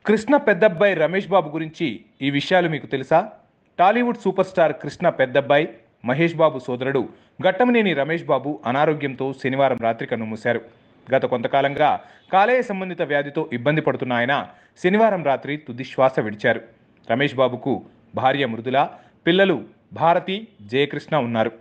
కృష్ణ పెద్దబ్బాయి రమేష్ బాబు గురించి ఈ విషయాలు మీకు తెలుసా? టాలీవుడ్ సూపర్ స్టార్ కృష్ణ పెద్దబ్బాయి మహేష్ బాబు సోదరుడు ఘట్టమనేని రమేష్ బాబు అనారోగ్యంతో శనివారం రాత్రి కన్నుమూశారు. గత కొంతకాలంగా కాలేయ సంబంధిత వ్యాధితో ఇబ్బంది పడుతున్న ఆయన శనివారం రాత్రి తుది శ్వాస విడిచారు. రమేష్ బాబుకు భార్య మృదుల, పిల్లలు భారతి, జయకృష్ణ ఉన్నారు.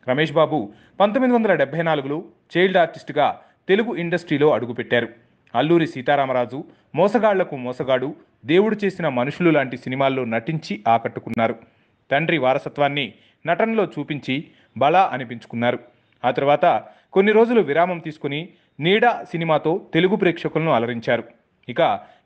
రమేష్ బాబు 1974లో చైల్డ్ ఆర్టిస్టుగా తెలుగు ఇండస్ట్రీలో అడుగుపెట్టారు. అల్లూరి సీతారామరాజు, మోసగాళ్లకు మోసగాడు, దేవుడు చేసిన మనుషులు లాంటి సినిమాల్లో నటించి ఆకట్టుకున్నారు. తండ్రి వారసత్వాన్ని నటనలో చూపించి బలా అనిపించుకున్నారు. ఆ తర్వాత కొన్ని రోజులు విరామం తీసుకుని నీడ సినిమాతో తెలుగు ప్రేక్షకులను అలరించారు. ఇక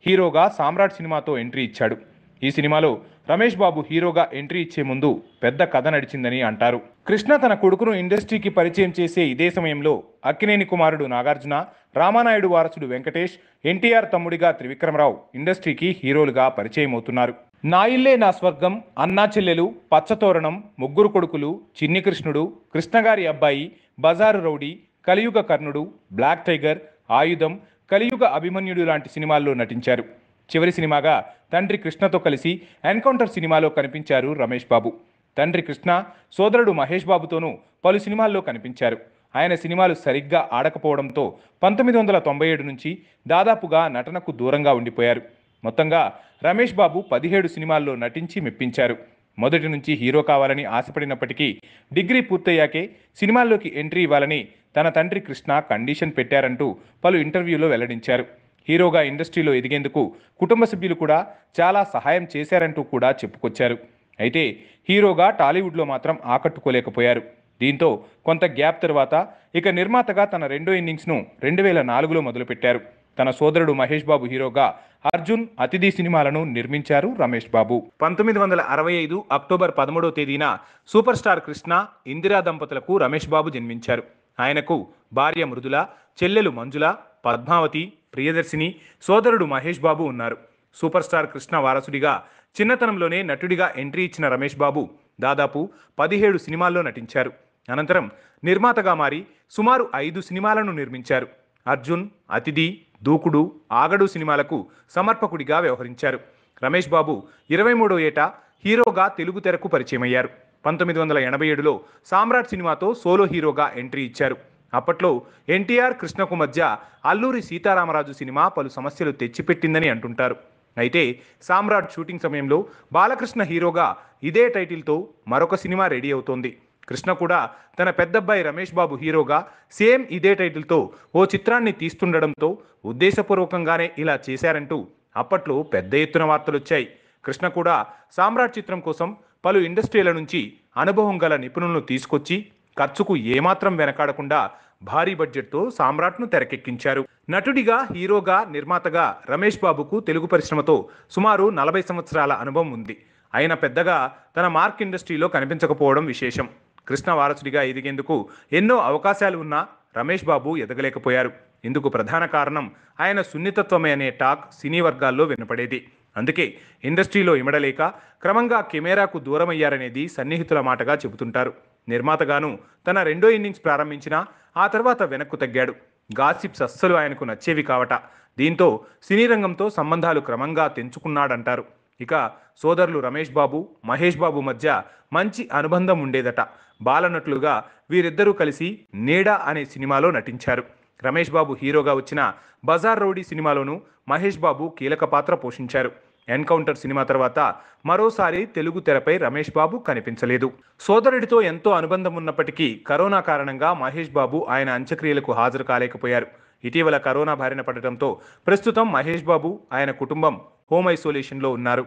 హీరోగా సామ్రాట్ సినిమాతో ఎంట్రీ ఇచ్చాడు. ఈ సినిమాలో రమేష్ బాబు హీరోగా ఎంట్రీ ఇచ్చే ముందు పెద్ద కథ నడిచిందని అంటారు. కృష్ణ తన కొడుకును ఇండస్ట్రీకి పరిచయం చేసే ఇదే సమయంలో అక్కినేని కుమారుడు నాగార్జున, రామానాయుడు వారసుడు వెంకటేష్, ఎన్టీఆర్ తమ్ముడిగా త్రివిక్రమరావు ఇండస్ట్రీకి హీరోలుగా పరిచయం అవుతున్నారు. నా ఇల్లే నా స్వర్గం, అన్నా చెల్లెలు, పచ్చతోరణం, ముగ్గురు కొడుకులు, చిన్ని కృష్ణుడు, కృష్ణగారి అబ్బాయి, బజారు రౌడీ, కలియుగ కర్ణుడు, బ్లాక్ టైగర్, ఆయుధం, కలియుగ అభిమన్యుడు లాంటి సినిమాల్లో నటించారు. చివరి సినిమాగా తండ్రి కృష్ణతో కలిసి ఎన్కౌంటర్ సినిమాలో కనిపించారు రమేష్ బాబు. తండ్రి కృష్ణ సోదరుడు మహేష్ బాబుతోనూ పలు సినిమాల్లో కనిపించారు. ఆయన సినిమాలు సరిగ్గా ఆడకపోవడంతో 1997 నుంచి దాదాపుగా నటనకు దూరంగా ఉండిపోయారు. మొత్తంగా రమేష్ బాబు 17 సినిమాల్లో నటించి మెప్పించారు. మొదటి నుంచి హీరో కావాలని ఆశపడినప్పటికీ డిగ్రీ పూర్తయ్యాకే సినిమాల్లోకి ఎంట్రీ ఇవ్వాలని తన తండ్రి కృష్ణ కండిషన్ పెట్టారంటూ పలు ఇంటర్వ్యూలో వెల్లడించారు. హీరోగా ఇండస్ట్రీలో ఎదిగేందుకు కుటుంబ సభ్యులు కూడా చాలా సహాయం చేశారంటూ కూడా చెప్పుకొచ్చారు. అయితే హీరోగా టాలీవుడ్లో మాత్రం ఆకట్టుకోలేకపోయారు. దీంతో కొంత గ్యాప్ తర్వాత ఇక నిర్మాతగా తన రెండో ఇన్నింగ్స్ను 2004లో మొదలుపెట్టారు. తన సోదరుడు మహేష్ బాబు హీరోగా అర్జున్, అతిథి సినిమాలను నిర్మించారు రమేష్ బాబు. 1965 అక్టోబర్ 13వ తేదీన సూపర్ స్టార్ కృష్ణ, ఇందిరా దంపతులకు రమేష్ బాబు జన్మించారు. ఆయనకు భార్య మృదుల, చెల్లెలు మంజుల, పద్మావతి, ప్రియదర్శిని, సోదరుడు మహేష్ బాబు ఉన్నారు. సూపర్ స్టార్ కృష్ణ వారసుడిగా చిన్నతనంలోనే నటుడిగా ఎంట్రీ ఇచ్చిన రమేష్ బాబు దాదాపు 17 సినిమాల్లో నటించారు. అనంతరం నిర్మాతగా మారి సుమారు 5 సినిమాలను నిర్మించారు. అర్జున్, అతిథి, దూకుడు, ఆగడు సినిమాలకు సమర్పకుడిగా వ్యవహరించారు. రమేష్ బాబు 23వ ఏట హీరోగా తెలుగు తెరకు పరిచయమయ్యారు. 1987లో సామ్రాట్ సినిమాతో సోలో హీరోగా ఎంట్రీ ఇచ్చారు. అప్పట్లో ఎన్టీఆర్, కృష్ణకు మధ్య అల్లూరి సీతారామరాజు సినిమా పలు సమస్యలు తెచ్చిపెట్టిందని అంటుంటారు. అయితే సామ్రాట్ షూటింగ్ సమయంలో బాలకృష్ణ హీరోగా ఇదే టైటిల్తో మరొక సినిమా రెడీ అవుతోంది. కృష్ణ కూడా తన పెద్దబ్బాయి రమేష్ బాబు హీరోగా సేమ్ ఇదే టైటిల్తో ఓ చిత్రాన్ని తీస్తుండడంతో ఉద్దేశపూర్వకంగానే ఇలా చేశారంటూ అప్పట్లో పెద్ద ఎత్తున వార్తలొచ్చాయి. కృష్ణ కూడా సామ్రాట్ చిత్రం కోసం పలు ఇండస్ట్రీల నుంచి అనుభవం గల నిపుణులను తీసుకొచ్చి ఖర్చుకు ఏమాత్రం వెనకాడకుండా భారీ బడ్జెట్తో సామ్రాట్ను తెరకెక్కించారు. నటుడిగా, హీరోగా, నిర్మాతగా రమేష్ బాబుకు తెలుగు పరిశ్రమతో సుమారు 40 సంవత్సరాల అనుభవం ఉంది. ఆయన పెద్దగా తన మార్క్ ఇండస్ట్రీలో కనిపించకపోవడం విశేషం. కృష్ణ వారసుడిగా ఎదిగేందుకు ఎన్నో అవకాశాలు ఉన్నా రమేష్ బాబు ఎదగలేకపోయారు. ఇందుకు ప్రధాన కారణం ఆయన సున్నితత్వమే అనే టాక్ సినీ వర్గాల్లో వినపడేది. అందుకే ఇండస్ట్రీలో ఇమడలేక క్రమంగా కెమెరాకు దూరమయ్యారనేది సన్నిహితుల మాటగా చెబుతుంటారు. నిర్మాతగాను తన రెండో ఇన్నింగ్స్ ప్రారంభించినా ఆ తర్వాత వెనక్కు తగ్గాడు. గాసిప్స్ అస్సలు ఆయనకు నచ్చేవి కావట. దీంతో సినీ రంగంతో సంబంధాలు క్రమంగా తెంచుకున్నాడంటారు. ఇక సోదరులు రమేష్ బాబు, మహేష్ బాబు మధ్య మంచి అనుబంధం ఉండేదట. బాలనటులుగా వీరిద్దరూ కలిసి నీడ అనే సినిమాలో నటించారు. రమేష్ బాబు హీరోగా వచ్చిన బజార్ రౌడీ సినిమాలోనూ మహేష్ బాబు కీలక పాత్ర పోషించారు. ఎన్కౌంటర్ సినిమా తర్వాత మరోసారి తెలుగు తెరపై రమేష్ బాబు కనిపించలేదు. సోదరుడితో ఎంతో అనుబంధం ఉన్నప్పటికీ కరోనా కారణంగా మహేష్ బాబు ఆయన అంత్యక్రియలకు హాజరు కాలేకపోయారు. ఇటీవల కరోనా బారిన పడటంతో ప్రస్తుతం మహేష్ బాబు, ఆయన కుటుంబం హోమ్ ఐసోలేషన్లో ఉన్నారు.